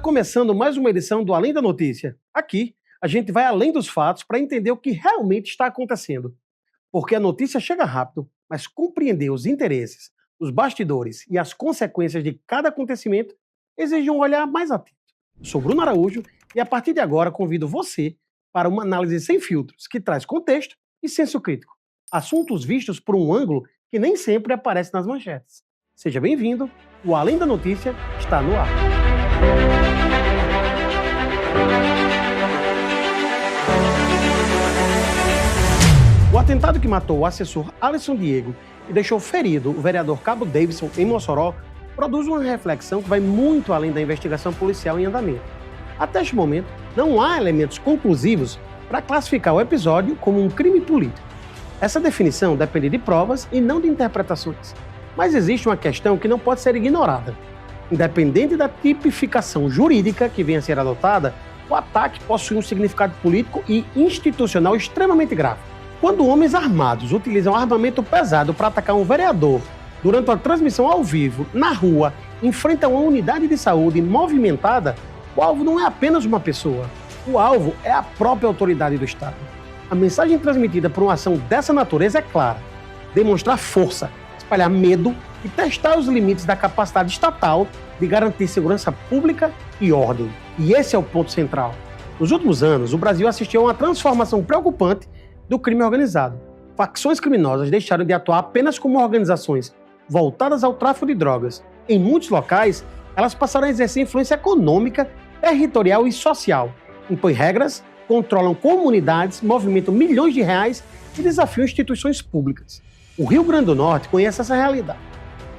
começando mais uma edição do Além da Notícia. Aqui, a gente vai além dos fatos para entender o que realmente está acontecendo. Porque a notícia chega rápido, mas compreender os interesses, os bastidores e as consequências de cada acontecimento exige um olhar mais atento. Eu sou Bruno Araújo e a partir de agora convido você para uma análise sem filtros, que traz contexto e senso crítico. Assuntos vistos por um ângulo que nem sempre aparece nas manchetes. Seja bem-vindo, o Além da Notícia está no ar. O atentado que matou o assessor Alisson Diego e deixou ferido o vereador Cabo Davidson em Mossoró produz uma reflexão que vai muito além da investigação policial em andamento. Até este momento, não há elementos conclusivos para classificar o episódio como um crime político. Essa definição depende de provas e não de interpretações. Mas existe uma questão que não pode ser ignorada. Independente da tipificação jurídica que venha a ser adotada, o ataque possui um significado político e institucional extremamente grave. Quando homens armados utilizam armamento pesado para atacar um vereador durante uma transmissão ao vivo, na rua, em frente a uma unidade de saúde movimentada, o alvo não é apenas uma pessoa. O alvo é a própria autoridade do Estado. A mensagem transmitida por uma ação dessa natureza é clara: demonstrar força, espalhar medo e testar os limites da capacidade estatal de garantir segurança pública e ordem. E esse é o ponto central. Nos últimos anos, o Brasil assistiu a uma transformação preocupante do crime organizado. Facções criminosas deixaram de atuar apenas como organizações voltadas ao tráfico de drogas. Em muitos locais, elas passaram a exercer influência econômica, territorial e social. Impõem regras, controlam comunidades, movimentam milhões de reais e desafiam instituições públicas. O Rio Grande do Norte conhece essa realidade.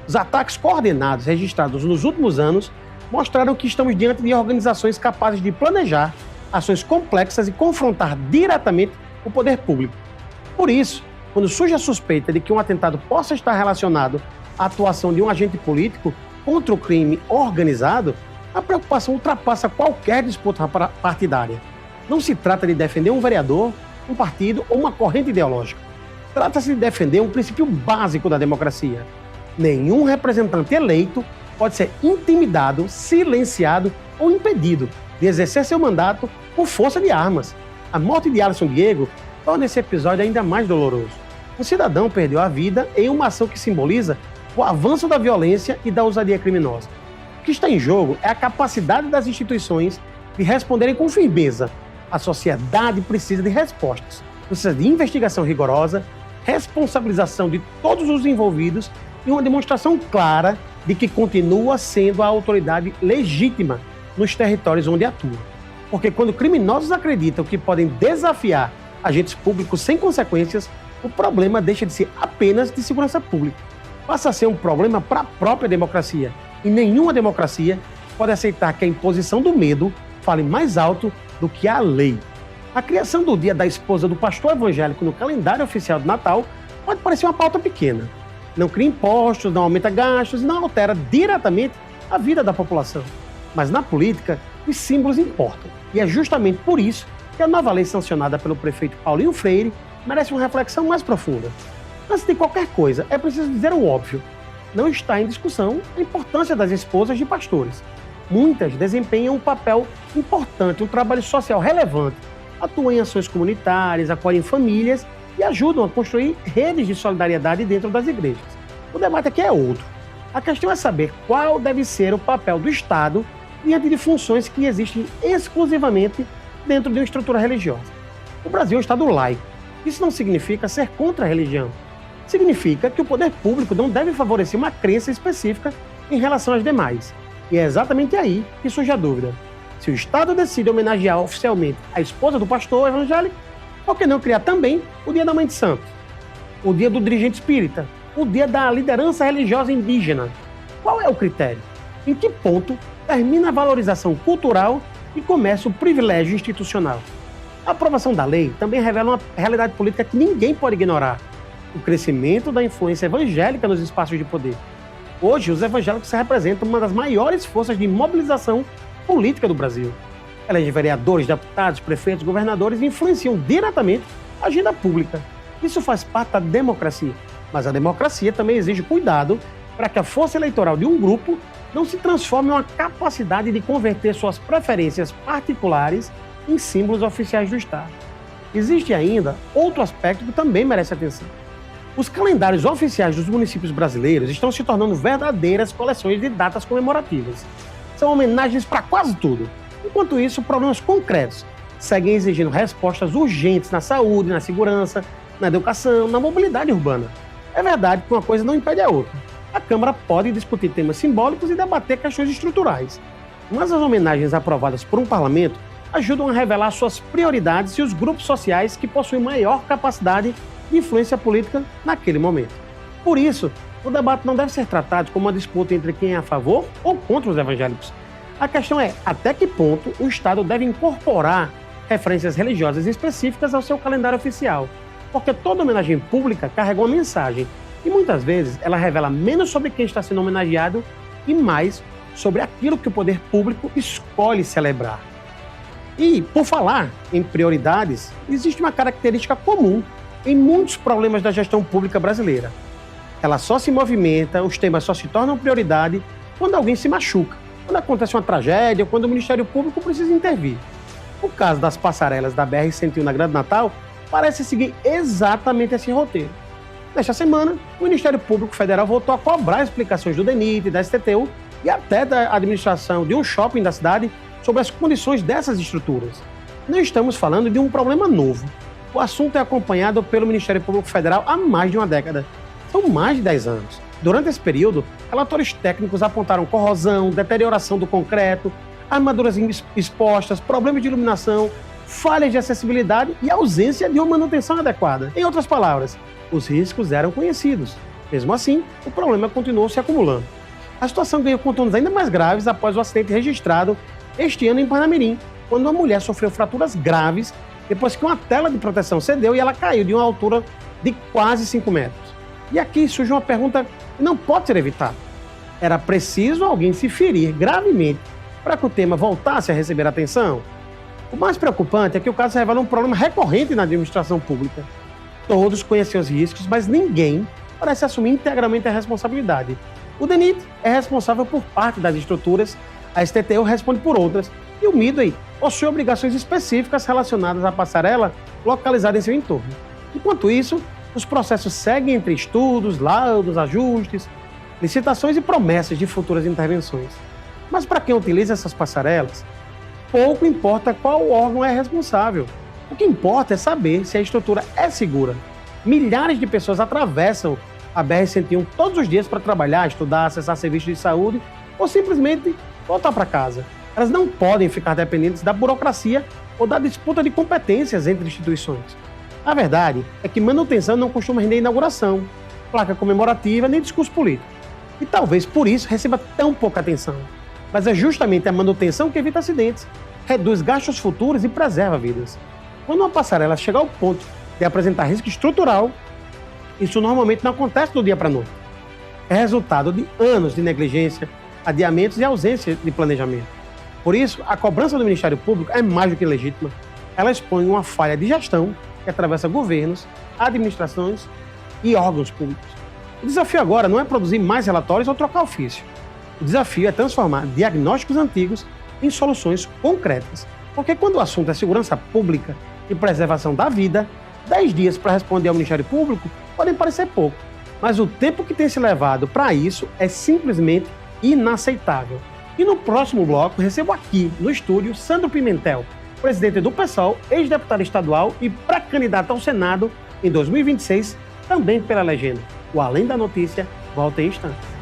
Os ataques coordenados registrados nos últimos anos mostraram que estamos diante de organizações capazes de planejar ações complexas e confrontar diretamente o poder público. Por isso, quando surge a suspeita de que um atentado possa estar relacionado à atuação de um agente político contra o crime organizado, a preocupação ultrapassa qualquer disputa partidária. Não se trata de defender um vereador, um partido ou uma corrente ideológica. Trata-se de defender um princípio básico da democracia. Nenhum representante eleito pode ser intimidado, silenciado ou impedido de exercer seu mandato por força de armas. A morte de Alisson Diego torna esse episódio ainda mais doloroso. Um cidadão perdeu a vida em uma ação que simboliza o avanço da violência e da ousadia criminosa. O que está em jogo é a capacidade das instituições de responderem com firmeza. A sociedade precisa de respostas, precisa de investigação rigorosa, responsabilização de todos os envolvidos e uma demonstração clara de que continua sendo a autoridade legítima nos territórios onde atua. Porque quando criminosos acreditam que podem desafiar agentes públicos sem consequências, o problema deixa de ser apenas de segurança pública. Passa a ser um problema para a própria democracia. E nenhuma democracia pode aceitar que a imposição do medo fale mais alto do que a lei. A criação do Dia da Esposa do Pastor Evangélico no calendário oficial do Natal pode parecer uma pauta pequena. Não cria impostos, não aumenta gastos e não altera diretamente a vida da população. Mas na política, os símbolos importam. E é justamente por isso que a nova lei sancionada pelo prefeito Paulinho Freire merece uma reflexão mais profunda. Antes de qualquer coisa, é preciso dizer o óbvio. Não está em discussão a importância das esposas de pastores. Muitas desempenham um papel importante, um trabalho social relevante, atuam em ações comunitárias, acolhem famílias e ajudam a construir redes de solidariedade dentro das igrejas. O debate aqui é outro. A questão é saber qual deve ser o papel do Estado diante de funções que existem exclusivamente dentro de uma estrutura religiosa. O Brasil é um Estado laico. Isso não significa ser contra a religião. Significa que o poder público não deve favorecer uma crença específica em relação às demais. E é exatamente aí que surge a dúvida. Se o Estado decide homenagear oficialmente a esposa do pastor evangélico, por que não criar também o Dia da Mãe de Santo, o Dia do Dirigente Espírita, o Dia da Liderança Religiosa Indígena? Qual é o critério? Em que ponto termina a valorização cultural e começa o privilégio institucional? A aprovação da lei também revela uma realidade política que ninguém pode ignorar: o crescimento da influência evangélica nos espaços de poder. Hoje, os evangélicos representam uma das maiores forças de mobilização política do Brasil. Elegem vereadores, deputados, prefeitos, governadores e influenciam diretamente a agenda pública. Isso faz parte da democracia. Mas a democracia também exige cuidado para que a força eleitoral de um grupo não se transforma em uma capacidade de converter suas preferências particulares em símbolos oficiais do Estado. Existe ainda outro aspecto que também merece atenção. Os calendários oficiais dos municípios brasileiros estão se tornando verdadeiras coleções de datas comemorativas. São homenagens para quase tudo. Enquanto isso, problemas concretos seguem exigindo respostas urgentes na saúde, na segurança, na educação, na mobilidade urbana. É verdade que uma coisa não impede a outra. A Câmara pode discutir temas simbólicos e debater questões estruturais. Mas as homenagens aprovadas por um parlamento ajudam a revelar suas prioridades e os grupos sociais que possuem maior capacidade de influência política naquele momento. Por isso, o debate não deve ser tratado como uma disputa entre quem é a favor ou contra os evangélicos. A questão é até que ponto o Estado deve incorporar referências religiosas específicas ao seu calendário oficial, porque toda homenagem pública carrega uma mensagem e muitas vezes ela revela menos sobre quem está sendo homenageado e mais sobre aquilo que o poder público escolhe celebrar. E, por falar em prioridades, existe uma característica comum em muitos problemas da gestão pública brasileira. Ela só se movimenta, os temas só se tornam prioridade quando alguém se machuca, quando acontece uma tragédia ou quando o Ministério Público precisa intervir. O caso das passarelas da BR-101 na Grande Natal parece seguir exatamente esse roteiro. Nesta semana, o Ministério Público Federal voltou a cobrar explicações do DENIT, da STTU e até da administração de um shopping da cidade sobre as condições dessas estruturas. Não estamos falando de um problema novo. O assunto é acompanhado pelo Ministério Público Federal há mais de uma década. São mais de 10 anos. Durante esse período, relatórios técnicos apontaram corrosão, deterioração do concreto, armaduras expostas, problemas de iluminação, falhas de acessibilidade e ausência de uma manutenção adequada. Em outras palavras, os riscos eram conhecidos. Mesmo assim, o problema continuou se acumulando. A situação ganhou contornos ainda mais graves após o acidente registrado este ano em Parnamirim, quando uma mulher sofreu fraturas graves depois que uma tela de proteção cedeu e ela caiu de uma altura de quase 5 metros. E aqui surge uma pergunta que não pode ser evitada. Era preciso alguém se ferir gravemente para que o tema voltasse a receber atenção? O mais preocupante é que o caso revela um problema recorrente na administração pública. Todos conhecem os riscos, mas ninguém parece assumir integralmente a responsabilidade. O DENIT é responsável por parte das estruturas, a STTU responde por outras, e o Midway possui obrigações específicas relacionadas à passarela localizada em seu entorno. Enquanto isso, os processos seguem entre estudos, laudos, ajustes, licitações e promessas de futuras intervenções. Mas para quem utiliza essas passarelas, pouco importa qual órgão é responsável. O que importa é saber se a estrutura é segura. Milhares de pessoas atravessam a BR-101 todos os dias para trabalhar, estudar, acessar serviços de saúde ou simplesmente voltar para casa. Elas não podem ficar dependentes da burocracia ou da disputa de competências entre instituições. A verdade é que manutenção não costuma render inauguração, placa comemorativa nem discurso político. E talvez por isso receba tão pouca atenção. Mas é justamente a manutenção que evita acidentes, reduz gastos futuros e preserva vidas. Quando uma passarela chega ao ponto de apresentar risco estrutural, isso normalmente não acontece do dia para a noite. É resultado de anos de negligência, adiamentos e ausência de planejamento. Por isso, a cobrança do Ministério Público é mais do que legítima. Ela expõe uma falha de gestão que atravessa governos, administrações e órgãos públicos. O desafio agora não é produzir mais relatórios ou trocar ofício. O desafio é transformar diagnósticos antigos em soluções concretas. Porque quando o assunto é segurança pública e preservação da vida, 10 dias para responder ao Ministério Público podem parecer pouco. Mas o tempo que tem se levado para isso é simplesmente inaceitável. E no próximo bloco, recebo aqui no estúdio Sandro Pimentel, presidente do PSOL, ex-deputado estadual e pré-candidato ao Senado em 2026, também pela legenda. O Além da Notícia volta em instantes.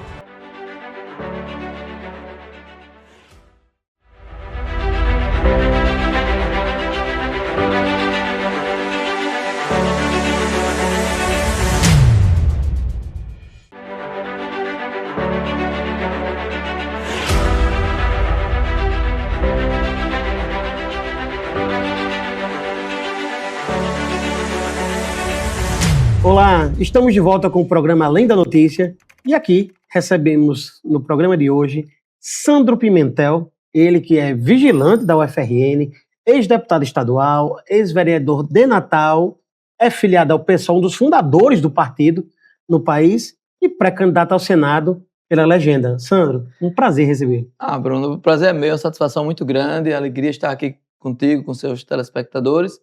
Olá, estamos de volta com o programa Além da Notícia e aqui recebemos no programa de hoje Sandro Pimentel, ele que é vigilante da UFRN, ex-deputado estadual, ex-vereador de Natal, é filiado ao PSOL, um dos fundadores do partido no país e pré-candidato ao Senado pela legenda. Sandro, um prazer receber. Bruno, o prazer é meu, a satisfação muito grande, a alegria estar aqui contigo, com seus telespectadores,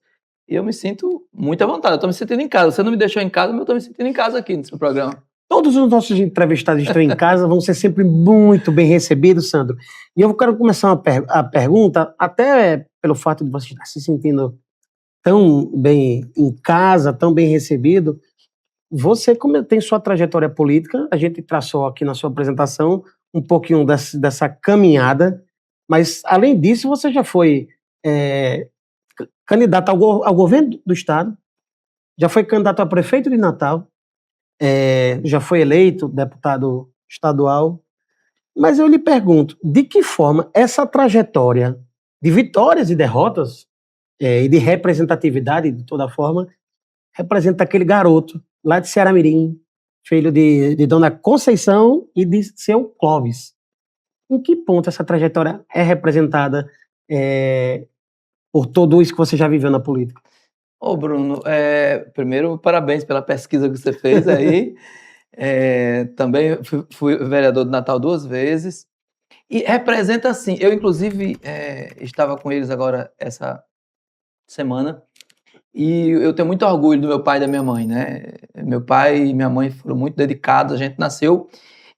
e eu me sinto muito à vontade, eu estou me sentindo em casa. Você não me deixou em casa, mas eu estou me sentindo em casa aqui no seu programa. Todos os nossos entrevistados estão em casa, vão ser sempre muito bem recebidos, Sandro. E eu quero começar a pergunta, até pelo fato de você estar se sentindo tão bem em casa, tão bem recebido. Você, como tem sua trajetória política, a gente traçou aqui na sua apresentação um pouquinho dessa caminhada, mas, além disso, você já foi candidato ao governo do Estado, já foi candidato a prefeito de Natal, já foi eleito deputado estadual, mas eu lhe pergunto, de que forma essa trajetória de vitórias e derrotas, e de representatividade, de toda forma, representa aquele garoto lá de Ceará-Mirim, filho de Dona Conceição e de seu Clóvis. Em que ponto essa trajetória é representada por tudo isso que você já viveu na política? Bruno, primeiro, parabéns pela pesquisa que você fez aí. Também fui vereador de Natal 2 vezes. E representa, assim, eu inclusive estava com eles agora essa semana, e eu tenho muito orgulho do meu pai e da minha mãe, né? Meu pai e minha mãe foram muito dedicados, a gente nasceu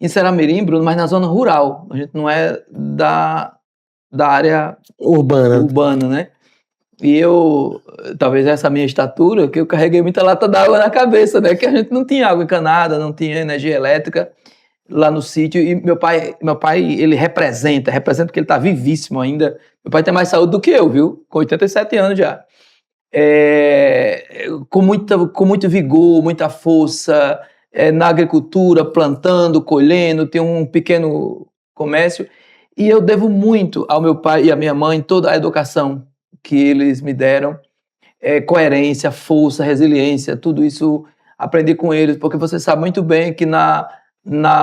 em Ceará-Mirim, Bruno, mas na zona rural, a gente não é da área urbana, né? E eu, talvez essa minha estatura, que eu carreguei muita lata d'água na cabeça, né? Que a gente não tinha água encanada, não tinha energia elétrica lá no sítio. E meu pai, ele representa porque ele tá vivíssimo ainda. Meu pai tem mais saúde do que eu, viu? Com 87 anos já. Com muito vigor, muita força, na agricultura, plantando, colhendo, tem um pequeno comércio. E eu devo muito ao meu pai e à minha mãe toda a educação que eles me deram, coerência, força, resiliência, tudo isso aprendi com eles, porque você sabe muito bem que na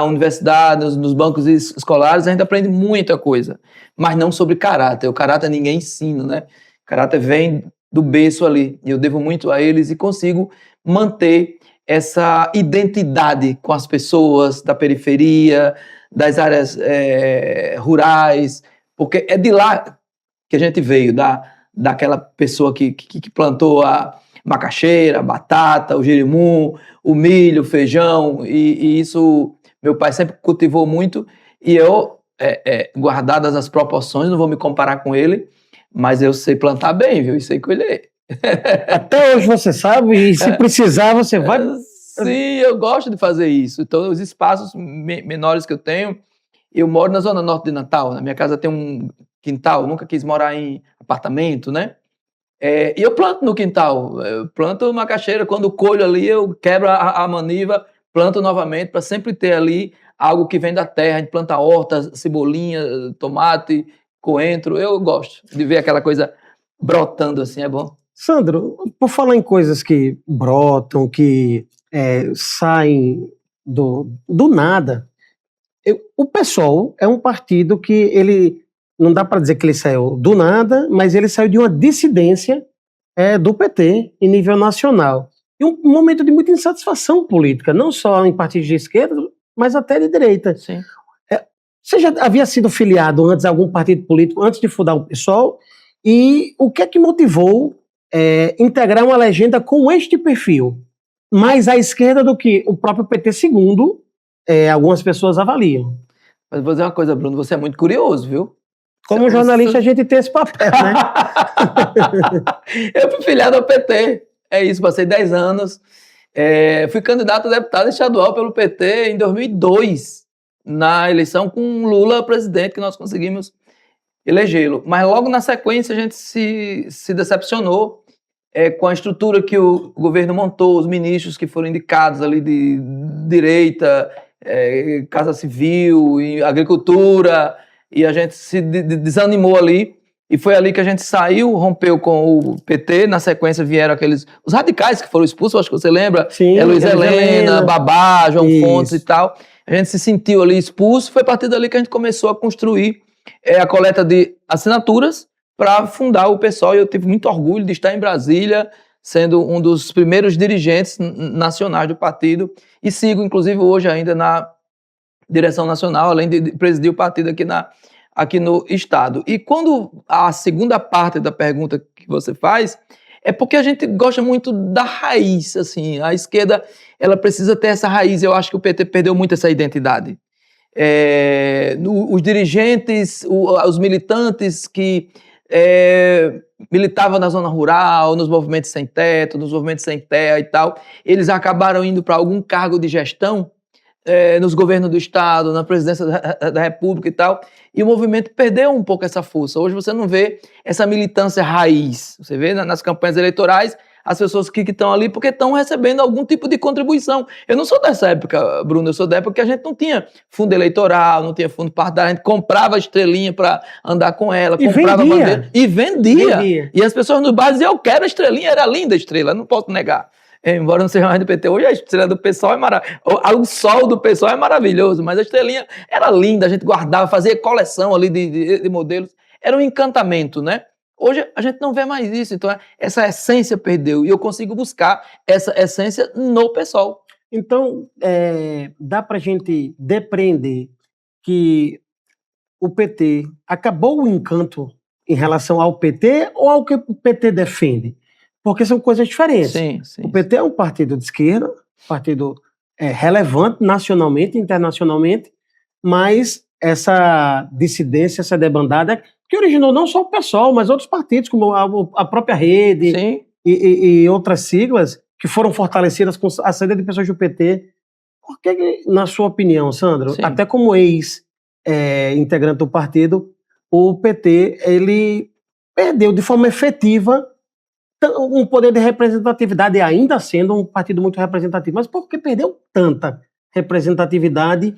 universidade, nos bancos escolares, a gente aprende muita coisa, mas não sobre caráter. O caráter ninguém ensina, né? O caráter vem do berço ali, e eu devo muito a eles e consigo manter essa identidade com as pessoas da periferia, das áreas rurais, porque é de lá que a gente veio, daquela pessoa que plantou a macaxeira, a batata, o jerimum, o milho, o feijão, e isso meu pai sempre cultivou muito, e eu, guardadas as proporções, não vou me comparar com ele, mas eu sei plantar bem, viu? E sei colher. Até hoje você sabe, e se precisar você vai... Sim, eu gosto de fazer isso. Então, os espaços menores que eu tenho, eu moro na zona norte de Natal, na minha casa tem um quintal, nunca quis morar em apartamento, né? E eu planto no quintal, eu planto macaxeira, quando colho ali eu quebro a maniva, planto novamente, para sempre ter ali algo que vem da terra. A gente planta horta, cebolinha, tomate, coentro. Eu gosto de ver aquela coisa brotando assim, é bom. Sandro, por falar em coisas que brotam, que saem do nada, o PSOL é um partido que ele, não dá para dizer que ele saiu do nada, mas ele saiu de uma dissidência do PT em nível nacional. E um momento de muita insatisfação política, não só em partidos de esquerda, mas até de direita. Sim. Você já havia sido filiado antes a algum partido político, antes de fundar o PSOL? E o que é que motivou integrar uma legenda com este perfil? Mais à esquerda do que o próprio PT, segundo algumas pessoas avaliam. Mas vou dizer uma coisa, Bruno, você é muito curioso, viu? Como jornalista, a gente tem esse papel, né? Eu fui filiado ao PT, é isso, passei 10 anos. Fui candidato a deputado estadual pelo PT em 2002, na eleição com Lula presidente, que nós conseguimos elegê-lo. Mas logo na sequência a gente se decepcionou com a estrutura que o governo montou, os ministros que foram indicados ali de direita, Casa Civil, e Agricultura, e a gente se desanimou ali, e foi ali que a gente saiu, rompeu com o PT. Na sequência vieram os radicais que foram expulsos, acho que você lembra. Sim, Luiz Helena, Babá, João Fontes e tal. A gente se sentiu ali expulso, foi a partir dali que a gente começou a construir a coleta de assinaturas para fundar o PSOL, e eu tive muito orgulho de estar em Brasília, sendo um dos primeiros dirigentes nacionais do partido, e sigo, inclusive, hoje ainda direção nacional, além de presidir o partido aqui no estado. E quando a segunda parte da pergunta que você faz, é porque a gente gosta muito da raiz, assim, a esquerda, ela precisa ter essa raiz, eu acho que o PT perdeu muito essa identidade. Os dirigentes, os militantes que militavam na zona rural, nos movimentos sem teto, nos movimentos sem terra e tal, eles acabaram indo para algum cargo de gestão, nos governos do estado, na presidência da república e tal, e o movimento perdeu um pouco essa força. Hoje você não vê essa militância raiz, você vê nas campanhas eleitorais as pessoas que estão ali porque estão recebendo algum tipo de contribuição. Eu não sou dessa época, Bruno, eu sou da época que a gente não tinha fundo eleitoral, não tinha fundo partidário, a gente comprava estrelinha para andar com ela, comprava bandeira e vendia. E as pessoas no bar diziam, eu quero a estrelinha, era linda a estrela, não posso negar. Embora não seja mais do PT, hoje a estrela do PSOL é maravilhosa, o sol do PSOL é maravilhoso, mas a estrelinha era linda, a gente guardava, fazia coleção ali de modelos, era um encantamento, né? Hoje a gente não vê mais isso, então essa essência perdeu, e eu consigo buscar essa essência no PSOL. Então, dá para a gente depreender que o PT acabou o encanto em relação ao PT ou ao que o PT defende? Porque são coisas diferentes. Sim. O PT é um partido de esquerda, partido relevante nacionalmente, internacionalmente, mas essa dissidência, essa debandada, que originou não só o PSOL, mas outros partidos, como a própria Rede e outras siglas, que foram fortalecidas com a saída de pessoas do PT. Por que, na sua opinião, Sandro, até como ex-integrante do partido, o PT ele perdeu de forma efetiva um poder de representatividade, ainda sendo um partido muito representativo, mas por que perdeu tanta representatividade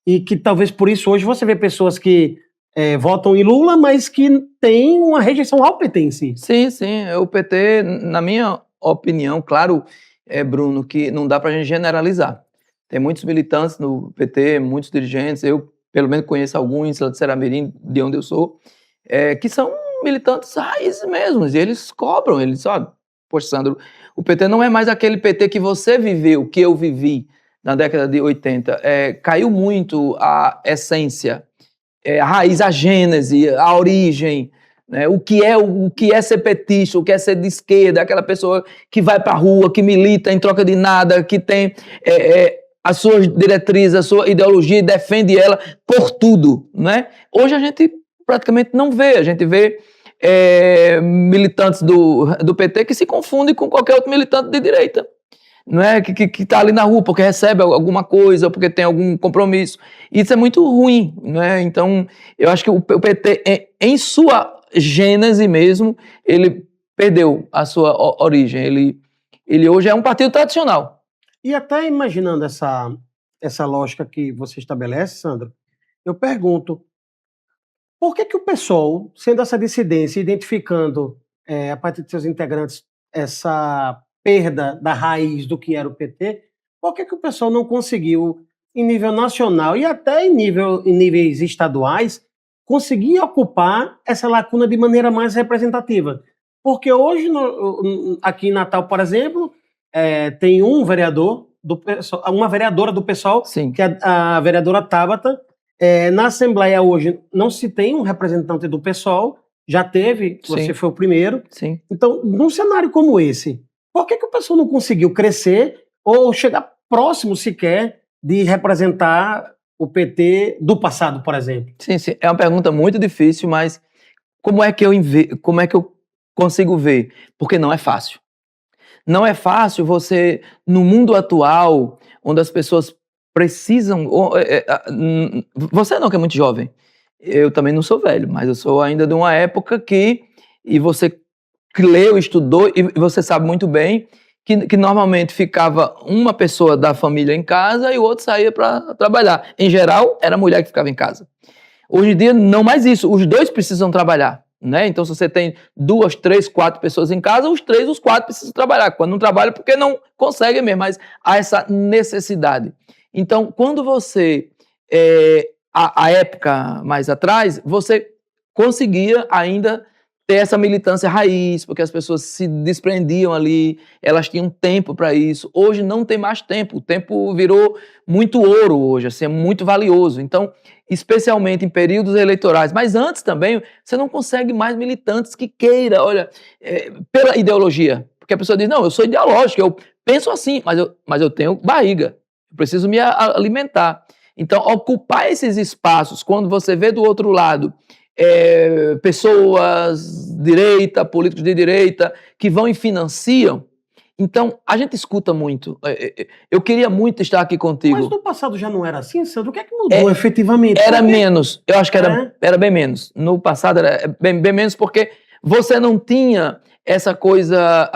e que talvez por isso hoje você vê pessoas que votam em Lula, mas que têm uma rejeição ao PT em si? Sim, o PT, na minha opinião, claro, Bruno, que não dá para a gente generalizar. Tem muitos militantes no PT, muitos dirigentes, eu pelo menos conheço alguns lá de Seramirim, de onde eu sou, que são militantes raízes mesmo, e eles cobram, eles, poxa, Sandro, o PT não é mais aquele PT que você viveu, que eu vivi na década de 80, caiu muito a essência, a raiz, a gênese, a origem, né? O que é ser petista, o que é ser de esquerda, aquela pessoa que vai para a rua, que milita em troca de nada, que tem as suas diretrizes, a sua ideologia e defende ela por tudo, né? Hoje a gente praticamente não vê, a gente vê militantes do PT que se confundem com qualquer outro militante de direita, não é? Que está ali na rua porque recebe alguma coisa, ou porque tem algum compromisso. Isso é muito ruim, não é? Então, eu acho que o PT, em sua gênese mesmo, ele perdeu a sua origem. Ele hoje é um partido tradicional. E até imaginando essa lógica que você estabelece, Sandro, eu pergunto, por que o PSOL, sendo essa dissidência, identificando a partir de seus integrantes essa perda da raiz do que era o PT, por que o PSOL não conseguiu, em nível nacional e até em níveis estaduais, conseguir ocupar essa lacuna de maneira mais representativa? Porque hoje, aqui em Natal, por exemplo, tem um vereador, uma vereadora do PSOL, Sim, que é a vereadora Tabata. Na Assembleia hoje não se tem um representante do PSOL, já teve, você sim, foi o primeiro. Sim. Então, num cenário como esse, por que o PSOL não conseguiu crescer ou chegar próximo sequer de representar o PT do passado, por exemplo? Sim, é uma pergunta muito difícil, mas como é que eu consigo ver? Porque não é fácil. Não é fácil você, no mundo atual, onde as pessoas precisam... Você não, que é muito jovem. Eu também não sou velho, mas eu sou ainda de uma época e você que leu, estudou, e você sabe muito bem que normalmente ficava uma pessoa da família em casa e o outro saía para trabalhar. Em geral, era a mulher que ficava em casa. Hoje em dia, não mais isso. Os dois precisam trabalhar, né? Então, se você tem 2, 3, 4 pessoas em casa, os 3, os 4 precisam trabalhar. Quando não trabalham, porque não conseguem mesmo, mas há essa necessidade. Então, quando você, a época mais atrás, você conseguia ainda ter essa militância raiz, porque as pessoas se desprendiam ali, elas tinham tempo para isso. Hoje não tem mais tempo, o tempo virou muito ouro hoje, assim, é muito valioso. Então, especialmente em períodos eleitorais, mas antes também, você não consegue mais militantes que queira, olha, pela ideologia. Porque a pessoa diz, não, eu sou ideológico, eu penso assim, mas eu tenho barriga, eu preciso me alimentar. Então, ocupar esses espaços, quando você vê do outro lado pessoas direita, políticos de direita, que vão e financiam, então a gente escuta muito. Eu queria muito estar aqui contigo. Mas no passado já não era assim, Sandro? O que é que mudou efetivamente? Era menos, eu acho que era bem menos. No passado era bem menos, porque você não tinha essa coisa...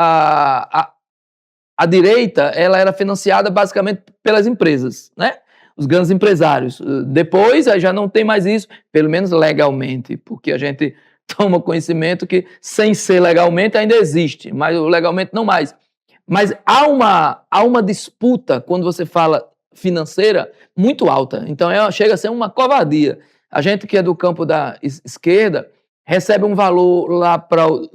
A direita, ela era financiada basicamente pelas empresas, né? Os grandes empresários. Depois, já não tem mais isso, pelo menos legalmente, porque a gente toma conhecimento que, sem ser legalmente, ainda existe, mas legalmente não mais. Mas há uma disputa, quando você fala financeira, muito alta. Então, chega a ser uma covardia. A gente que é do campo da esquerda recebe um valor lá para o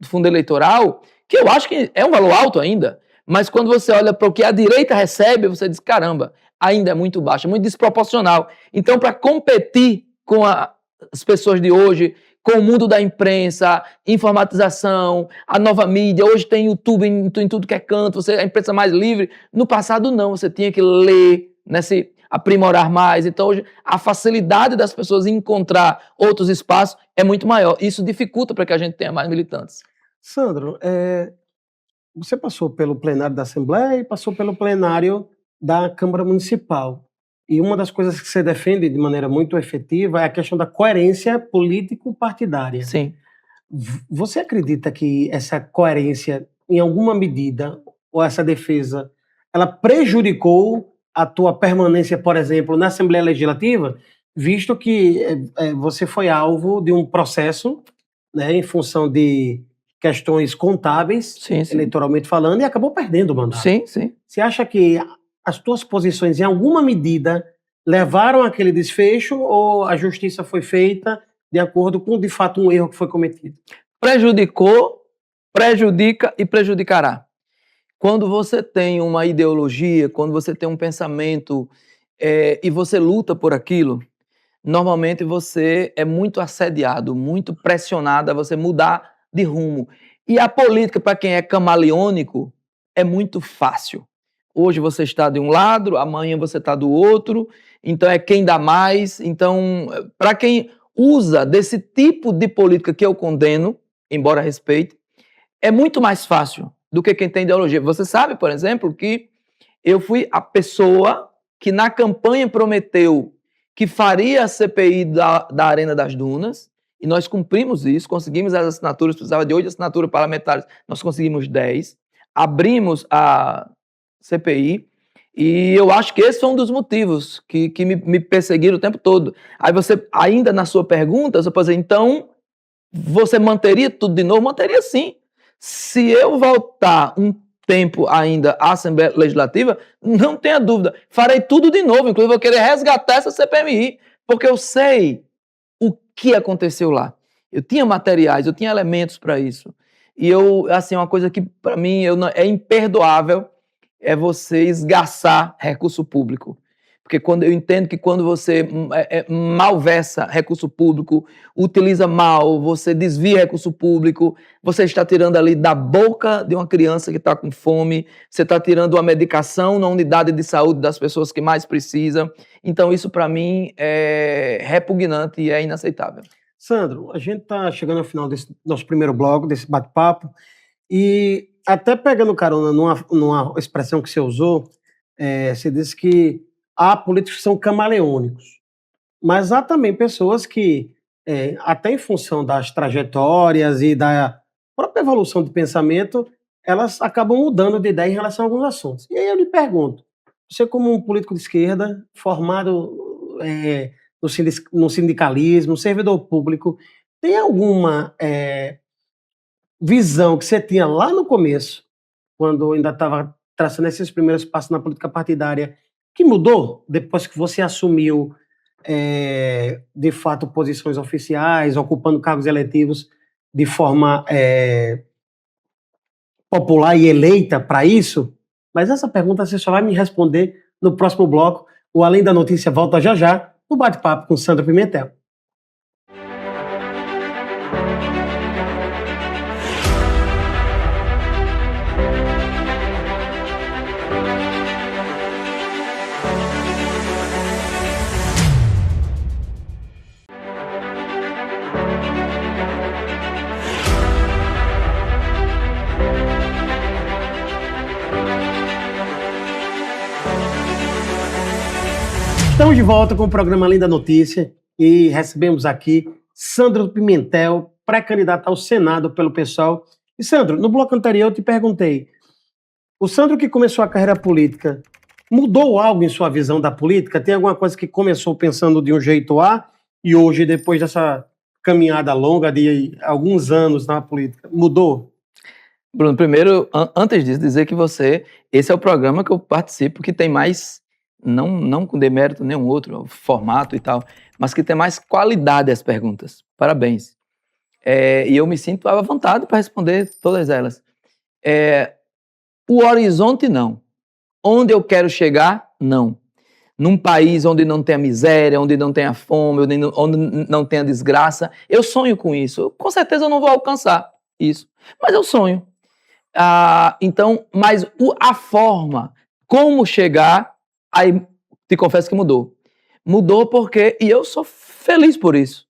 fundo eleitoral, que eu acho que é um valor alto ainda, mas quando você olha para o que a direita recebe, você diz, caramba, ainda é muito baixo, é muito desproporcional. Então, para competir com as pessoas de hoje, com o mundo da imprensa, informatização, a nova mídia, hoje tem YouTube em tudo que é canto, a imprensa mais livre. No passado, não, você tinha que ler, né, se aprimorar mais. Então, hoje, a facilidade das pessoas em encontrar outros espaços é muito maior. Isso dificulta para que a gente tenha mais militantes. Sandro, você passou pelo plenário da Assembleia e passou pelo plenário da Câmara Municipal. E uma das coisas que você defende de maneira muito efetiva é a questão da coerência político-partidária. Sim. Você acredita que essa coerência, em alguma medida, ou essa defesa, ela prejudicou a tua permanência, por exemplo, na Assembleia Legislativa, visto que você foi alvo de um processo, né, em função de questões contábeis, sim. eleitoralmente falando, e acabou perdendo o mandato. Sim. Você acha que as tuas posições, em alguma medida, levaram àquele desfecho ou a justiça foi feita de acordo com, de fato, um erro que foi cometido? Prejudicou, prejudica e prejudicará. Quando você tem uma ideologia, quando você tem um pensamento e você luta por aquilo, normalmente você é muito assediado, muito pressionado a você mudar de rumo. E a política, para quem é camaleônico, é muito fácil. Hoje você está de um lado, amanhã você está do outro, então é quem dá mais. Então, para quem usa desse tipo de política que eu condeno, embora respeite, é muito mais fácil do que quem tem ideologia. Você sabe, por exemplo, que eu fui a pessoa que na campanha prometeu que faria a CPI da Arena das Dunas, e nós cumprimos isso, conseguimos as assinaturas, precisava de 8 assinaturas parlamentares, nós conseguimos 10, abrimos a CPI, e eu acho que esse foi um dos motivos que me perseguiram o tempo todo. Aí você, ainda na sua pergunta, você pode dizer, então, você manteria tudo de novo? Manteria sim. Se eu voltar um tempo ainda à Assembleia Legislativa, não tenha dúvida, farei tudo de novo, inclusive vou querer resgatar essa CPMI, porque eu sei o que aconteceu lá. Eu tinha materiais, eu tinha elementos para isso. E assim, uma coisa que para mim é imperdoável é você esgaçar recurso público. Porque eu entendo que quando você malversa recurso público, utiliza mal, você desvia recurso público, você está tirando ali da boca de uma criança que está com fome, você está tirando uma medicação na unidade de saúde das pessoas que mais precisam. Então isso para mim é repugnante e é inaceitável. Sandro, a gente está chegando ao final desse nosso primeiro bloco, desse bate-papo, e até pegando carona numa expressão que você usou, você disse que há políticos que são camaleônicos, mas há também pessoas que, até em função das trajetórias e da própria evolução de pensamento, elas acabam mudando de ideia em relação a alguns assuntos. E aí eu lhe pergunto, você como um político de esquerda, formado no sindicalismo, servidor público, tem alguma visão que você tinha lá no começo, quando ainda estava traçando esses primeiros passos na política partidária, que mudou depois que você assumiu, de fato, posições oficiais, ocupando cargos eletivos? de forma popular e eleita para isso? Mas essa pergunta você só vai me responder no próximo bloco. O Além da Notícia volta já já no bate-papo com Sandro Pimentel. Estamos de volta com o programa Além da Notícia e recebemos aqui Sandro Pimentel, pré-candidato ao Senado pelo PSOL. E Sandro, no bloco anterior eu te perguntei, o Sandro que começou a carreira política, mudou algo em sua visão da política? Tem alguma coisa que começou pensando de um jeito A e hoje, depois dessa caminhada longa de alguns anos na política, mudou? Bruno, primeiro, antes disso, dizer que esse é o programa que eu participo que tem mais, não com demérito nenhum outro, formato e tal, mas que tem mais qualidade as perguntas. Parabéns. E eu me sinto à vontade para responder todas elas. O horizonte, não. Onde eu quero chegar, não. Num país onde não tenha miséria, onde não tenha fome, onde não tenha desgraça, eu sonho com isso. Com certeza eu não vou alcançar isso, mas eu sonho. Então, mas a forma, como chegar, aí te confesso que mudou. Mudou porque, e eu sou feliz por isso.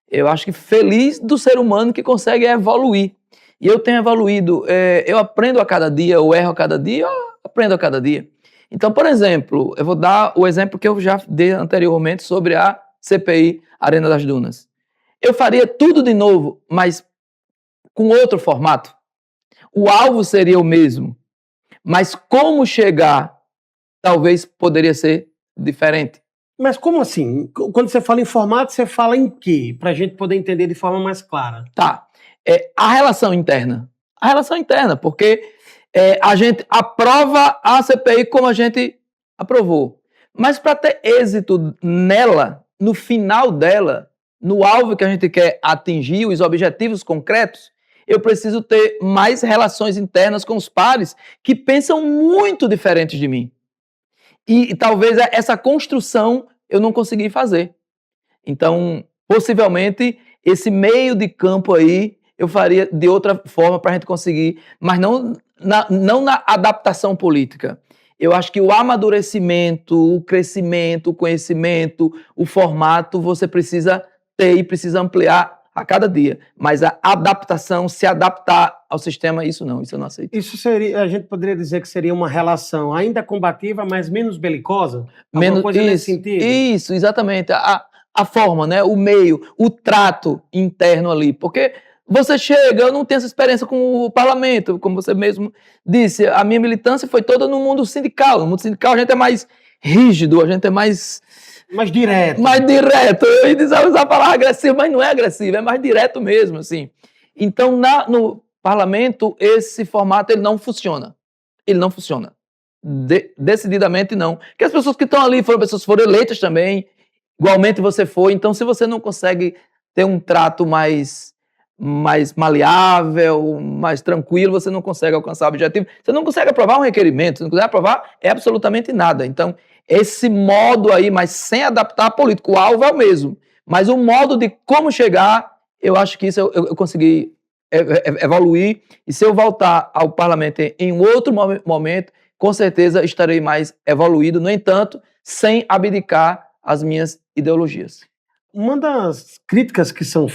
Eu acho que feliz do ser humano que consegue evoluir. E eu tenho evoluído, eu aprendo a cada dia, eu erro a cada dia, eu aprendo a cada dia. Então, por exemplo, eu vou dar o exemplo que eu já dei anteriormente sobre a CPI Arena das Dunas. Eu faria tudo de novo, mas com outro formato. O alvo seria o mesmo, mas como chegar, talvez poderia ser diferente. Mas como assim? Quando você fala em formato, você fala em quê? Para a gente poder entender de forma mais clara. Tá. A relação interna. A relação interna, porque a gente aprova a CPI como a gente aprovou. Mas para ter êxito nela, no final dela, no alvo que a gente quer atingir, os objetivos concretos, eu preciso ter mais relações internas com os pares que pensam muito diferentes de mim. E talvez essa construção eu não consegui fazer. Então, possivelmente, esse meio de campo aí eu faria de outra forma para a gente conseguir, mas não na adaptação política. Eu acho que o amadurecimento, o crescimento, o conhecimento, o formato, você precisa ter e precisa ampliar a cada dia, mas a adaptação, se adaptar ao sistema, isso eu não aceito. Isso seria, a gente poderia dizer que seria uma relação ainda combativa, mas menos belicosa? Menos coisa isso, nesse sentido? Isso, exatamente. A forma, né? O meio, o trato interno ali, porque você chega, eu não tenho essa experiência com o parlamento, como você mesmo disse, a minha militância foi toda no mundo sindical. No mundo sindical a gente é mais rígido, a gente é mais direto. Mais direto. Eu ia usar a palavra agressivo, mas não é agressivo, é mais direto mesmo, assim. Então, no parlamento, esse formato ele não funciona. Ele não funciona. Decididamente não. Porque as pessoas que estão ali foram pessoas que foram eleitas também, igualmente você foi. Então, se você não consegue ter um trato mais maleável, mais tranquilo, você não consegue alcançar o objetivo. Você não consegue aprovar um requerimento, você não consegue aprovar absolutamente nada. Então, esse modo aí, mas sem adaptar a política, o alvo é o mesmo. Mas o modo de como chegar, eu acho que isso eu consegui evoluir. E se eu voltar ao parlamento em outro momento, com certeza estarei mais evoluído. No entanto, sem abdicar as minhas ideologias. Uma das críticas que são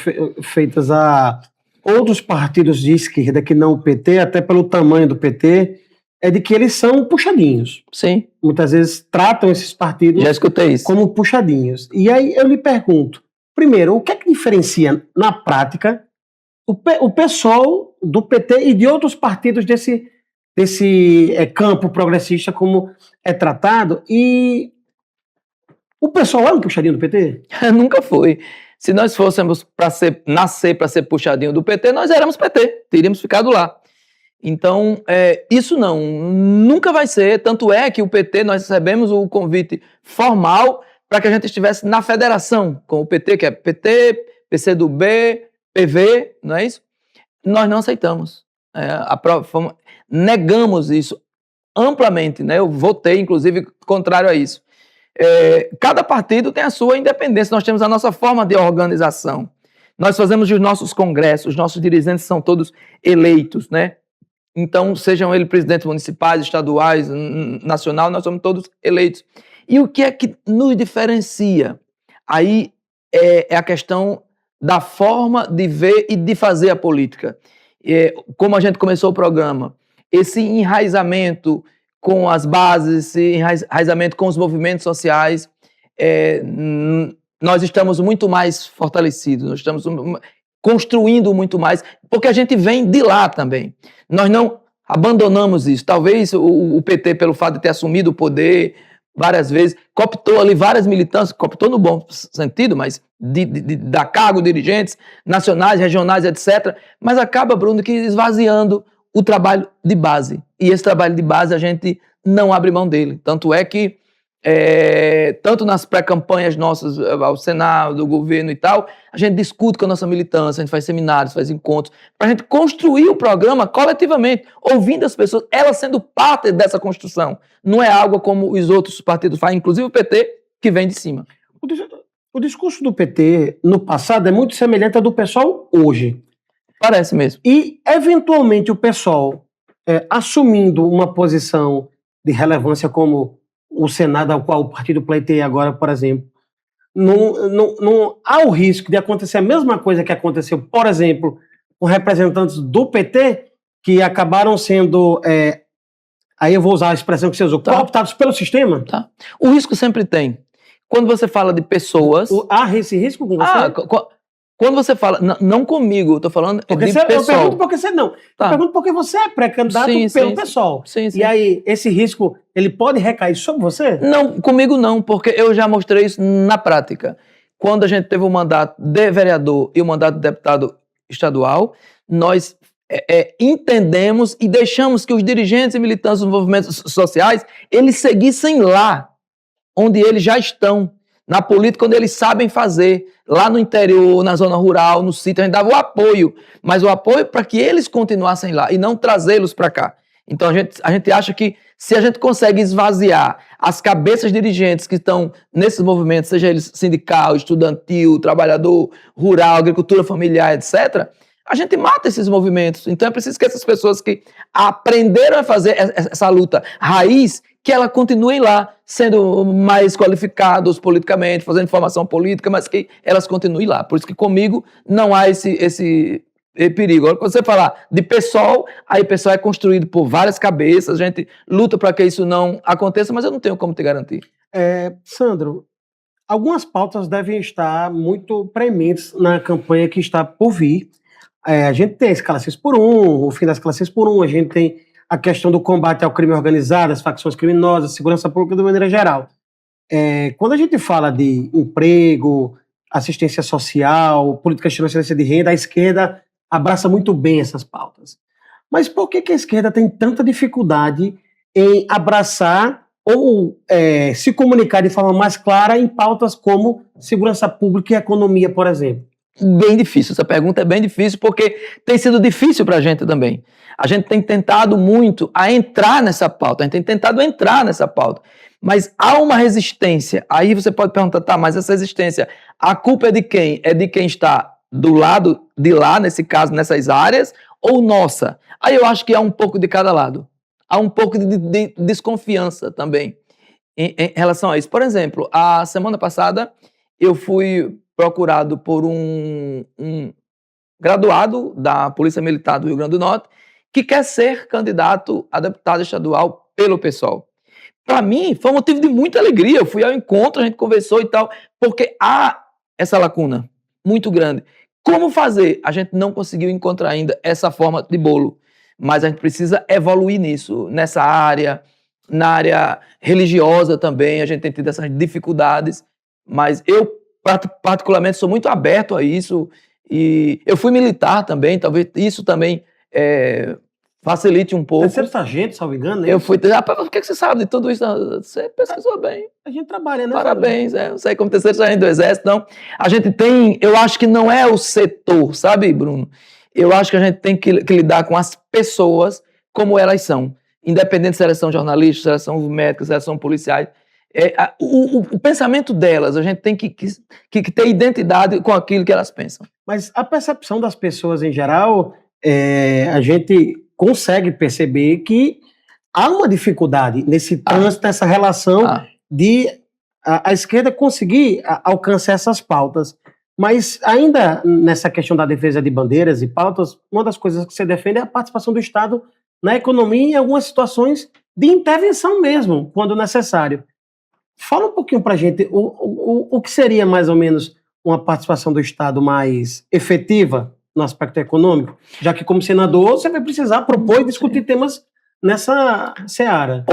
feitas a outros partidos de esquerda, que não o PT, até pelo tamanho do PT, é de que eles são puxadinhos. Sim. Muitas vezes tratam esses partidos Já escutei isso. Como puxadinhos. E aí eu lhe pergunto, primeiro, o que é que diferencia na prática o PSOL do PT e de outros partidos desse campo progressista como é tratado? E o PSOL é um puxadinho do PT? Nunca foi. Se nós fôssemos nascer para ser puxadinho do PT, nós éramos PT, teríamos ficado lá. Então, isso nunca vai ser. Tanto é que o PT, nós recebemos o convite formal para que a gente estivesse na federação com o PT, que é PT, PCdoB, PV, não é isso? Nós não aceitamos. Negamos isso amplamente, né? Eu votei, inclusive, contrário a isso. Cada partido tem a sua independência, nós temos a nossa forma de organização. Nós fazemos os nossos congressos, os nossos dirigentes são todos eleitos, né? Então, sejam eles presidentes municipais, estaduais, nacional, nós somos todos eleitos. E o que é que nos diferencia? Aí é a questão da forma de ver e de fazer a política. Como a gente começou o programa, esse enraizamento com as bases, esse enraizamento com os movimentos sociais, nós estamos muito mais fortalecidos, nós estamos construindo muito mais, porque a gente vem de lá também. Nós não abandonamos isso. Talvez o PT, pelo fato de ter assumido o poder várias vezes, cooptou ali várias militâncias, cooptou no bom sentido, mas dar cargo, dirigentes nacionais, regionais, etc. Mas acaba, Bruno, que esvaziando o trabalho de base. E esse trabalho de base a gente não abre mão dele. Tanto é que tanto nas pré-campanhas nossas ao Senado, do governo e tal, a gente discute com a nossa militância, a gente faz seminários, faz encontros, para a gente construir o programa coletivamente, ouvindo as pessoas, elas sendo parte dessa construção. Não é algo como os outros partidos fazem, inclusive o PT, que vem de cima. O discurso do PT no passado é muito semelhante ao do PSOL hoje. Parece mesmo. E, eventualmente, o PSOL, assumindo uma posição de relevância como o Senado, ao qual o partido pleiteia agora, por exemplo, não há o risco de acontecer a mesma coisa que aconteceu, por exemplo, com representantes do PT, que acabaram sendo, aí eu vou usar a expressão que você usou, cooptados pelo sistema? Tá. O risco sempre tem. Quando você fala de pessoas... Há esse risco com você? Quando você fala, não comigo, eu tô falando porque de pessoal. Eu pergunto porque você não. Tá. Eu pergunto porque você é pré-candidato pelo PSOL. Sim. E aí, esse risco, ele pode recair sobre você? Não, comigo não, porque eu já mostrei isso na prática. Quando a gente teve o mandato de vereador e o mandato de deputado estadual, nós entendemos e deixamos que os dirigentes e militantes dos movimentos sociais, eles seguissem lá, onde eles já estão. Na política, onde eles sabem fazer, lá no interior, na zona rural, no sítio, a gente dava o apoio, mas o apoio para que eles continuassem lá e não trazê-los para cá. Então a gente acha que se a gente consegue esvaziar as cabeças dirigentes que estão nesses movimentos, seja eles sindical, estudantil, trabalhador, rural, agricultura familiar, etc., a gente mata esses movimentos. Então é preciso que essas pessoas que aprenderam a fazer essa luta raiz, que ela continue lá, sendo mais qualificados politicamente, fazendo formação política, mas que elas continuem lá. Por isso que comigo não há esse perigo. Agora, quando você falar de PSOL, aí o PSOL é construído por várias cabeças, a gente luta para que isso não aconteça, mas eu não tenho como te garantir. Sandro, algumas pautas devem estar muito prementes na campanha que está por vir. A gente tem a escala 6x1, o fim da escala 6x1, a gente tem a questão do combate ao crime organizado, as facções criminosas, segurança pública de maneira geral. Quando a gente fala de emprego, assistência social, política de transferência de renda, a esquerda abraça muito bem essas pautas. Mas por que a esquerda tem tanta dificuldade em abraçar ou se comunicar de forma mais clara em pautas como segurança pública e economia, por exemplo? Bem difícil, essa pergunta é bem difícil porque tem sido difícil para a gente também. A gente tem tentado muito a entrar nessa pauta, mas há uma resistência. Aí você pode perguntar, tá, mas essa resistência, a culpa é de quem? É de quem está do lado de lá, nesse caso, nessas áreas, ou nossa? Aí eu acho que há um pouco de cada lado. Há um pouco de desconfiança também em relação a isso. Por exemplo, a semana passada eu fui procurado por um graduado da Polícia Militar do Rio Grande do Norte que quer ser candidato a deputado estadual pelo PSOL. Para mim, foi um motivo de muita alegria. Eu fui ao encontro, a gente conversou e tal, porque há essa lacuna muito grande. Como fazer? A gente não conseguiu encontrar ainda essa forma de bolo, mas a gente precisa evoluir nisso, nessa área, na área religiosa também, a gente tem tido essas dificuldades, mas eu particularmente sou muito aberto a isso, e eu fui militar também, talvez isso também facilite um pouco. Você é sargento, salvo engano, Eu fui... por que você sabe de tudo isso? Você pesquisou bem. A gente trabalha, né? Parabéns, não sei como terceiro sargento do Exército, não. A gente tem, eu acho que não é o setor, sabe, Bruno? Eu acho que a gente tem que lidar com as pessoas como elas são, independente se elas são jornalistas, se elas são médicos, se elas são policiais. O pensamento delas, a gente tem que ter identidade com aquilo que elas pensam. Mas a percepção das pessoas em geral, a gente consegue perceber que há uma dificuldade nesse trânsito, nessa relação de a esquerda conseguir alcançar essas pautas. Mas ainda nessa questão da defesa de bandeiras e pautas, uma das coisas que você defende é a participação do Estado na economia em algumas situações de intervenção mesmo, quando necessário. Fala um pouquinho para a gente o que seria mais ou menos uma participação do Estado mais efetiva no aspecto econômico, já que como senador você vai precisar propor e discutir temas nessa seara.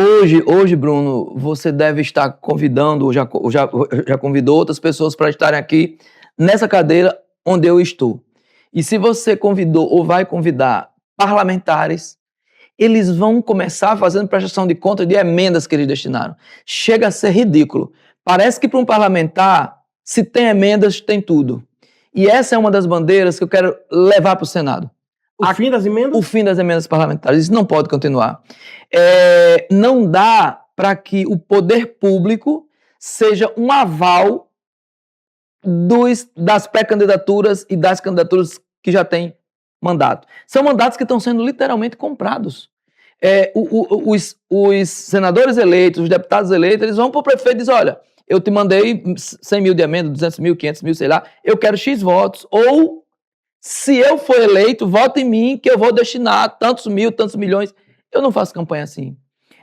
Hoje, Bruno, você deve estar convidando, ou já convidou outras pessoas para estarem aqui nessa cadeira onde eu estou. E se você convidou ou vai convidar parlamentares, eles vão começar fazendo prestação de conta de emendas que eles destinaram. Chega a ser ridículo. Parece que para um parlamentar, se tem emendas, tem tudo. E essa é uma das bandeiras que eu quero levar para o Senado. O fim das emendas? O fim das emendas parlamentares. Isso não pode continuar. Não dá para que o poder público seja um aval das pré-candidaturas e das candidaturas que já têm mandato. São mandatos que estão sendo literalmente comprados. Os senadores eleitos, os deputados eleitos, eles vão para o prefeito e dizem, olha, eu te mandei 100 mil de emenda, 200 mil, 500 mil, sei lá, eu quero X votos. Ou, se eu for eleito, vota em mim que eu vou destinar tantos mil, tantos milhões. Eu não faço campanha assim.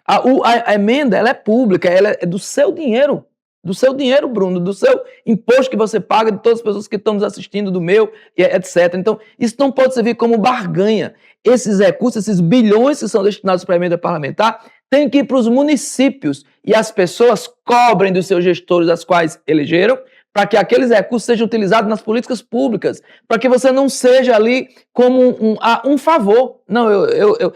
A emenda, ela é pública, ela é do seu dinheiro. Do seu dinheiro, Bruno, do seu imposto que você paga, de todas as pessoas que estão nos assistindo, do meu, etc. Então, isso não pode servir como barganha. Esses recursos, esses bilhões que são destinados para a emenda parlamentar, têm que ir para os municípios e as pessoas cobrem dos seus gestores, as quais elegeram, para que aqueles recursos sejam utilizados nas políticas públicas, para que você não seja ali como um favor. Não, eu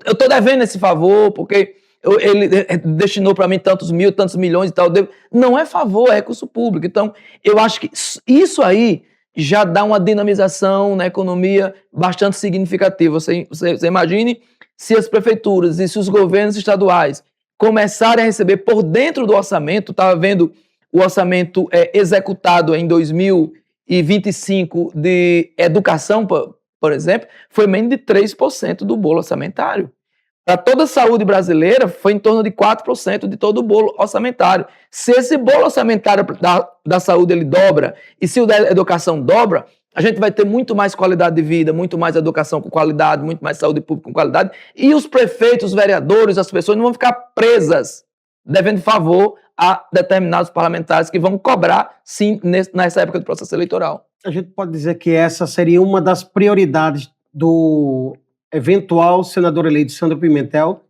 estou devendo esse favor, porque ele destinou para mim tantos mil, tantos milhões e tal. Não é favor, é recurso público. Então, eu acho que isso aí já dá uma dinamização na economia bastante significativa. Você imagine se as prefeituras e se os governos estaduais começarem a receber por dentro do orçamento, estava vendo o orçamento executado em 2025 de educação, por exemplo, foi menos de 3% do bolo orçamentário. Para toda a saúde brasileira, foi em torno de 4% de todo o bolo orçamentário. Se esse bolo orçamentário da saúde ele dobra, e se o da educação dobra, a gente vai ter muito mais qualidade de vida, muito mais educação com qualidade, muito mais saúde pública com qualidade, e os prefeitos, os vereadores, as pessoas não vão ficar presas, devendo favor a determinados parlamentares que vão cobrar, sim, nessa época do processo eleitoral. A gente pode dizer que essa seria uma das prioridades do eventual senador eleito Sandro Pimentel?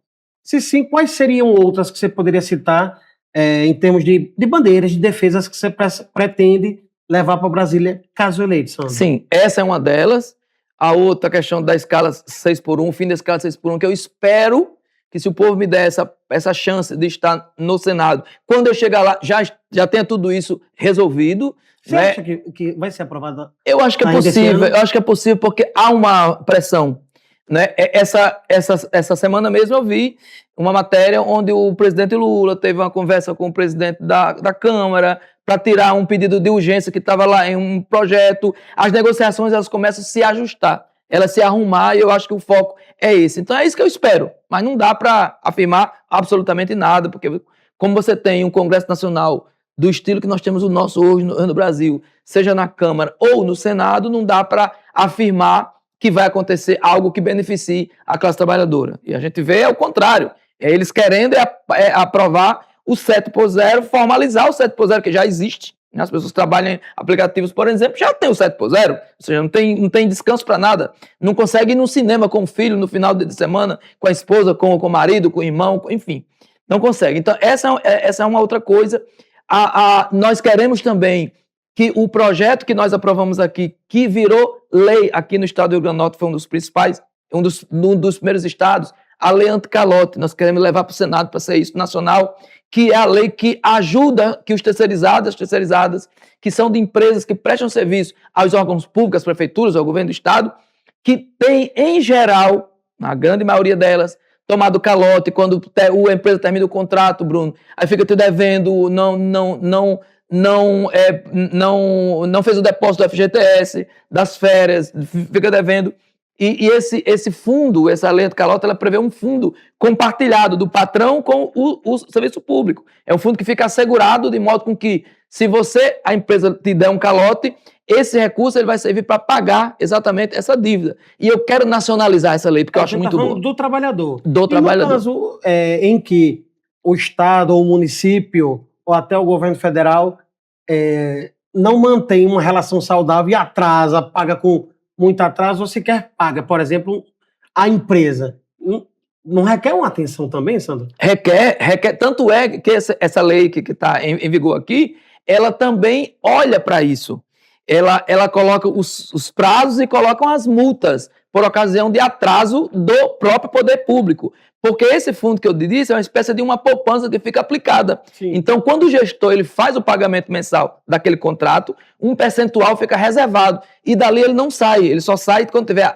Se sim, quais seriam outras que você poderia citar em termos de bandeiras, de defesas que você pretende levar para Brasília, caso eleito, Sandro? Sim, essa é uma delas. A outra questão da escala 6x1, o fim da escala 6x1, que eu espero que, se o povo me der essa chance de estar no Senado, quando eu chegar lá, já tenha tudo isso resolvido. Você acha que vai ser aprovado? Eu acho que é possível, porque há uma pressão. Né? Essa semana mesmo eu vi uma matéria onde o presidente Lula teve uma conversa com o presidente da Câmara para tirar um pedido de urgência que estava lá em um projeto. As negociações elas começam a se ajustar, elas se arrumar, e eu acho que o foco é esse. Então é isso que eu espero, mas não dá para afirmar absolutamente nada, porque como você tem um Congresso Nacional do estilo que nós temos o nosso hoje no Brasil, seja na Câmara ou no Senado, não dá para afirmar que vai acontecer algo que beneficie a classe trabalhadora. E a gente vê ao contrário. Eles querendo aprovar o 7x0, formalizar o 7x0, que já existe. As pessoas que trabalham em aplicativos, por exemplo, já tem o 7x0. Ou seja, não tem descanso para nada. Não consegue ir no cinema com o filho no final de semana, com a esposa, com o marido, com o irmão, enfim. Não consegue. Então, essa é uma outra coisa. Nós queremos também que o projeto que nós aprovamos aqui, que virou lei aqui no estado do Rio Grande do Norte, foi um dos principais, um dos primeiros estados, a lei anticalote. Nós queremos levar para o Senado para ser isso nacional, que é a lei que ajuda que os terceirizados, as terceirizadas, que são de empresas que prestam serviço aos órgãos públicos, às prefeituras, ao governo do estado, que tem, em geral, na grande maioria delas, tomado calote quando a empresa termina o contrato, Bruno, aí fica te devendo, não fez o depósito do FGTS, das férias, fica devendo. E esse fundo, essa lei anti-calote, ela prevê um fundo compartilhado do patrão com o serviço público. É um fundo que fica assegurado de modo com que, se a empresa te der um calote, esse recurso ele vai servir para pagar exatamente essa dívida. E eu quero nacionalizar essa lei, porque eu acho muito boa. Do trabalhador. Do trabalhador. No caso em que o Estado, ou o município, ou até o governo federal não mantém uma relação saudável e atrasa, paga com muito atraso, ou sequer paga, por exemplo, a empresa. Não requer uma atenção também, Sandro? Requer. Tanto é que essa lei que está em vigor aqui, ela também olha para isso. Ela coloca os prazos e coloca as multas por ocasião de atraso do próprio poder público. Porque esse fundo que eu disse é uma espécie de uma poupança que fica aplicada. Sim. Então, quando o gestor ele faz o pagamento mensal daquele contrato, um percentual fica reservado. E dali ele não sai. Ele só sai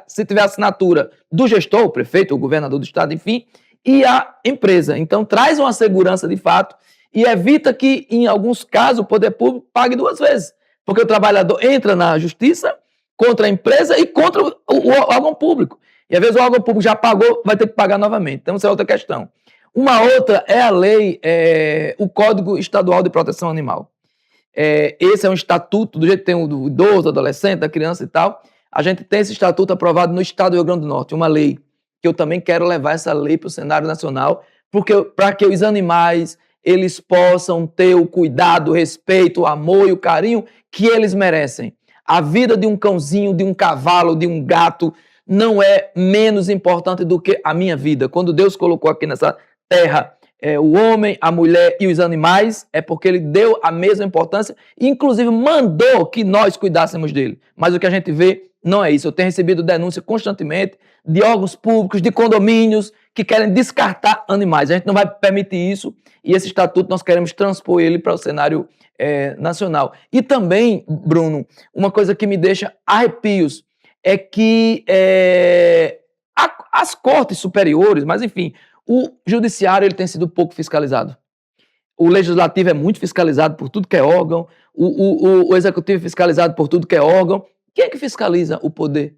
se tiver assinatura do gestor, o prefeito, o governador do estado, enfim, e a empresa. Então, traz uma segurança de fato e evita que, em alguns casos, o poder público pague duas vezes. Porque o trabalhador entra na justiça contra a empresa e contra o órgão público. E às vezes o órgão público já pagou, vai ter que pagar novamente. Então, essa é outra questão. Uma outra é a lei, o Código Estadual de Proteção Animal. Esse é um estatuto, do jeito que tem o do idoso, do adolescente, da criança e tal. A gente tem esse estatuto aprovado no estado do Rio Grande do Norte, uma lei, que eu também quero levar essa lei para o cenário nacional, para que os animais eles possam ter o cuidado, o respeito, o amor e o carinho que eles merecem. A vida de um cãozinho, de um cavalo, de um gato não é menos importante do que a minha vida. Quando Deus colocou aqui nessa terra o homem, a mulher e os animais, é porque ele deu a mesma importância e inclusive mandou que nós cuidássemos dele. Mas o que a gente vê não é isso. Eu tenho recebido denúncia constantemente de órgãos públicos, de condomínios que querem descartar animais. A gente não vai permitir isso e esse estatuto nós queremos transpor ele para o cenário nacional. E também, Bruno, uma coisa que me deixa arrepios é que as cortes superiores, mas enfim, o judiciário ele tem sido pouco fiscalizado. O legislativo é muito fiscalizado por tudo que é órgão, o executivo é fiscalizado por tudo que é órgão. Quem é que fiscaliza o poder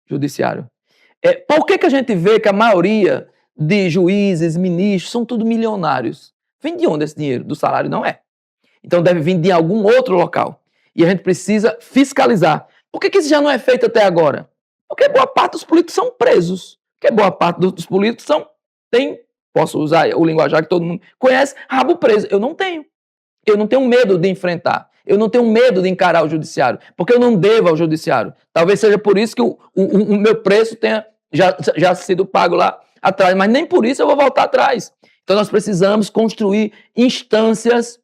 judiciário? Por que a gente vê que a maioria de juízes, ministros, são tudo milionários? Vem de onde esse dinheiro? Do salário não é. Então deve vir de algum outro local. E a gente precisa fiscalizar. Por que isso já não é feito até agora? Porque boa parte dos políticos são presos. Porque boa parte dos políticos posso usar o linguajar que todo mundo conhece, rabo preso. Eu não tenho. Eu não tenho medo de enfrentar. Eu não tenho medo de encarar o judiciário. Porque eu não devo ao judiciário. Talvez seja por isso que o meu preço tenha já sido pago lá atrás. Mas nem por isso eu vou voltar atrás. Então nós precisamos construir instâncias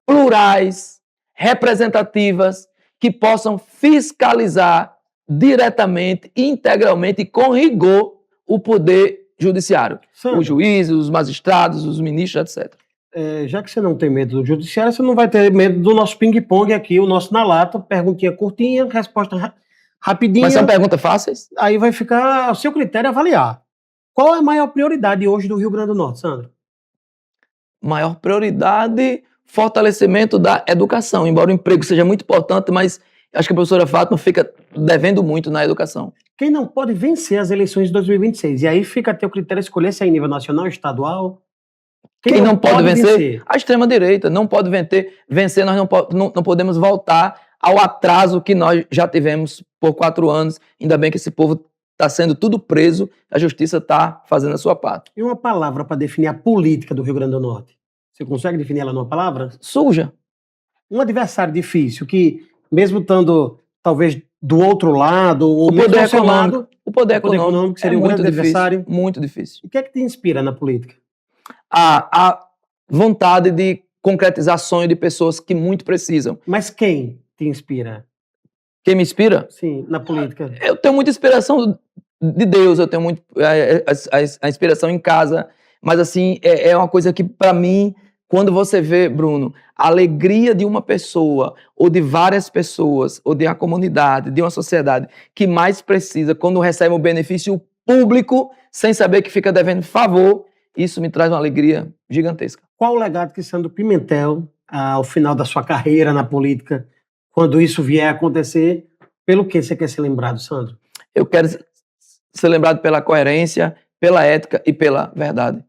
plurais, representativas, que possam fiscalizar diretamente, integralmente e com rigor o poder judiciário. Sandro, os juízes, os magistrados, os ministros, etc. Já que você não tem medo do judiciário, você não vai ter medo do nosso ping-pong aqui, o nosso na lata, perguntinha curtinha, resposta rapidinha. Mas são perguntas fáceis? Aí vai ficar ao seu critério avaliar. Qual é a maior prioridade hoje do Rio Grande do Norte, Sandro? Maior prioridade, fortalecimento da educação. Embora o emprego seja muito importante, mas acho que a professora Fátima fica devendo muito na educação. Quem não pode vencer as eleições de 2026? E aí fica a teu critério escolher se é em nível nacional, estadual. Quem não pode vencer? A extrema-direita não pode vencer. Nós não podemos voltar ao atraso que nós já tivemos por 4 anos. Ainda bem que esse povo está sendo tudo preso, a justiça está fazendo a sua parte. E uma palavra para definir a política do Rio Grande do Norte? Você consegue definir ela numa palavra? Suja. Um adversário difícil que, mesmo estando talvez do outro lado, ou o poder econômico, o poder econômico seria um grande adversário. Muito difícil. E o que é que te inspira na política? A vontade de concretizar sonho de pessoas que muito precisam. Mas quem te inspira? Quem me inspira? Sim, na política. Eu tenho muita inspiração de Deus, eu tenho muito a inspiração em casa, mas assim, é uma coisa que para mim, quando você vê, Bruno, a alegria de uma pessoa ou de várias pessoas, ou de uma comunidade, de uma sociedade que mais precisa, quando recebe um benefício público, sem saber que fica devendo favor, isso me traz uma alegria gigantesca. Qual o legado que Sandro Pimentel, ao final da sua carreira na política, quando isso vier a acontecer, pelo que você quer ser lembrado, Sandro? Eu quero ser lembrado pela coerência, pela ética e pela verdade.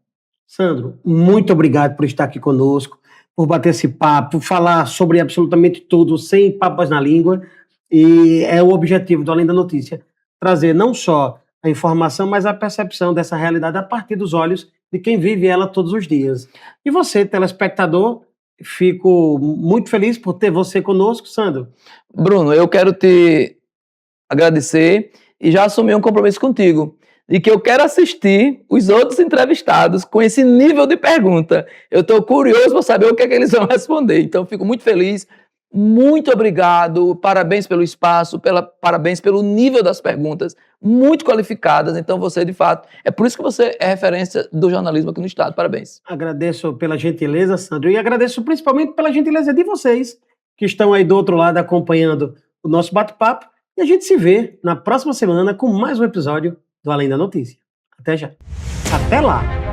Sandro, muito obrigado por estar aqui conosco, por bater esse papo, por falar sobre absolutamente tudo, sem papas na língua. E é o objetivo do Além da Notícia, trazer não só a informação, mas a percepção dessa realidade a partir dos olhos de quem vive ela todos os dias. E você, telespectador, fico muito feliz por ter você conosco, Sandro. Bruno, eu quero te agradecer e já assumir um compromisso contigo, de que eu quero assistir os outros entrevistados com esse nível de pergunta. Eu estou curioso para saber o que é que eles vão responder. Então, fico muito feliz. Muito obrigado. Parabéns pelo espaço, parabéns pelo nível das perguntas, muito qualificadas. Então, você, de fato, é por isso que você é referência do jornalismo aqui no Estado. Parabéns. Agradeço pela gentileza, Sandro, e agradeço principalmente pela gentileza de vocês, que estão aí do outro lado acompanhando o nosso bate-papo. E a gente se vê na próxima semana com mais um episódio do Além da Notícia. Até já. Até lá!